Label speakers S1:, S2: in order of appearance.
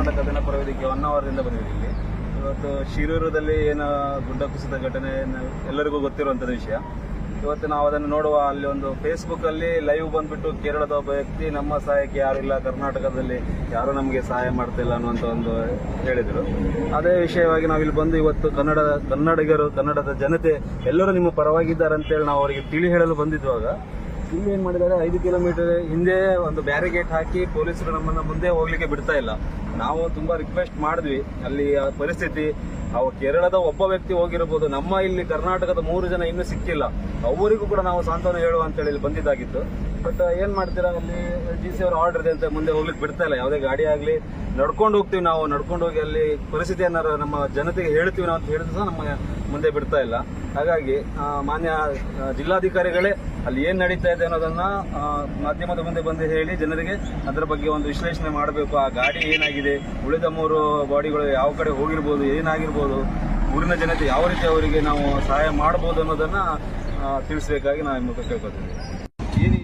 S1: ಕರ್ನಾಟಕ ಜನಪರ ವೇದಿಕೆ ಹೊನ್ನಾವರದಿಂದ ಬಂದಿದ್ದೀವಿ. ಇವತ್ತು ಶಿರೂರದಲ್ಲಿ ಏನು ಗುಡ್ಡ ಕುಸಿದ ಘಟನೆ ಎಲ್ಲರಿಗೂ ಗೊತ್ತಿರುವಂಥದ್ದು ವಿಷಯ. ಇವತ್ತು ನಾವು ಅದನ್ನು ನೋಡುವ ಅಲ್ಲಿ ಒಂದು ಫೇಸ್ಬುಕ್ ಅಲ್ಲಿ ಲೈವ್ ಬಂದ್ಬಿಟ್ಟು ಕೇರಳದ ಒಬ್ಬ ವ್ಯಕ್ತಿ ನಮ್ಮ ಸಹಾಯಕ್ಕೆ ಯಾರಿಲ್ಲ, ಕರ್ನಾಟಕದಲ್ಲಿ ಯಾರು ನಮಗೆ ಸಹಾಯ ಮಾಡ್ತಿಲ್ಲ ಅನ್ನುವಂಥ ಒಂದು ಹೇಳಿದರು. ಅದೇ ವಿಷಯವಾಗಿ ನಾವಿಲ್ಲಿ ಬಂದು ಇವತ್ತು ಕನ್ನಡಿಗರು, ಕನ್ನಡದ ಜನತೆ ಎಲ್ಲರೂ ನಿಮ್ಮ ಪರವಾಗಿದ್ದಾರೆ ಅಂತೇಳಿ ನಾವು ಅವರಿಗೆ ತಿಳಿ ಹೇಳಲು ಬಂದಿದ್ದಾಗ ಇಲ್ಲಿ ಏನ್ ಮಾಡಿದ್ದಾರೆ, 5 ಕಿಲೋಮೀಟರ್ ಹಿಂದೆ ಒಂದು ಬ್ಯಾರಿಗೇಟ್ ಹಾಕಿ ಪೊಲೀಸರು ನಮ್ಮನ್ನ ಮುಂದೆ ಹೋಗ್ಲಿಕ್ಕೆ ಬಿಡ್ತಾ ಇಲ್ಲ. ನಾವು ತುಂಬಾ ರಿಕ್ವೆಸ್ಟ್ ಮಾಡಿದ್ವಿ. ಅಲ್ಲಿ ಪರಿಸ್ಥಿತಿ ಕೇರಳದ ಒಬ್ಬ ವ್ಯಕ್ತಿ ಹೋಗಿರಬಹುದು, ನಮ್ಮ ಇಲ್ಲಿ ಕರ್ನಾಟಕದ 3 ಜನ ಇನ್ನೂ ಸಿಕ್ಕಿಲ್ಲ, ಅವರಿಗೂ ಕೂಡ ನಾವು ಸಾಂತ್ವನ ಹೇಳುವ ಅಂತೇಳಿ ಇಲ್ಲಿ ಬಂದಿದ್ದಾಗಿತ್ತು. ಬಟ್ ಏನ್ ಮಾಡ್ತೀರಾ, ಅಲ್ಲಿ GC ಅವರ ಆರ್ಡರ್ ಇದೆ ಅಂತ ಮುಂದೆ ಹೋಗ್ಲಿಕ್ಕೆ ಬಿಡ್ತಾ ಇಲ್ಲ. ಯಾವುದೇ ಗಾಡಿ ಆಗ್ಲಿ ನಡ್ಕೊಂಡು ಹೋಗ್ತೀವಿ, ನಾವು ನಡ್ಕೊಂಡು ಹೋಗಿ ಅಲ್ಲಿ ಪರಿಸ್ಥಿತಿಯನ್ನ ನಮ್ಮ ಜನತೆಗೆ ಹೇಳ್ತೀವಿ ನಾವು ಅಂತ ಹೇಳಿದ್ರು ಸಹ ನಮ್ಮ ಮುಂದೆ ಬಿಡ್ತಾ ಇಲ್ಲ. ಹಾಗಾಗಿ ಮಾನ್ಯ ಜಿಲ್ಲಾಧಿಕಾರಿಗಳೇ ಅಲ್ಲಿ ಏನ್ ನಡೀತಾ ಇದೆ ಅನ್ನೋದನ್ನ ಮಾಧ್ಯಮದ ಮುಂದೆ ಬಂದು ಹೇಳಿ ಜನರಿಗೆ ಅದರ ಬಗ್ಗೆ ಒಂದು ವಿಶ್ಲೇಷಣೆ ಮಾಡಬೇಕು. ಆ ಗಾಡಿ ಏನಾಗಿದೆ, ಉಳಿದ 3 ಬಾಡಿಗಳು ಯಾವ ಕಡೆ ಹೋಗಿರ್ಬೋದು, ಏನಾಗಿರ್ಬೋದು, ಊರಿನ ಜನತೆ ಯಾವ ರೀತಿ ಅವರಿಗೆ ನಾವು ಸಹಾಯ ಮಾಡಬಹುದು ಅನ್ನೋದನ್ನ ತಿಳಿಸಬೇಕಾಗಿ ನಾವು ಕೇಳ್ಕೊತೀವಿ.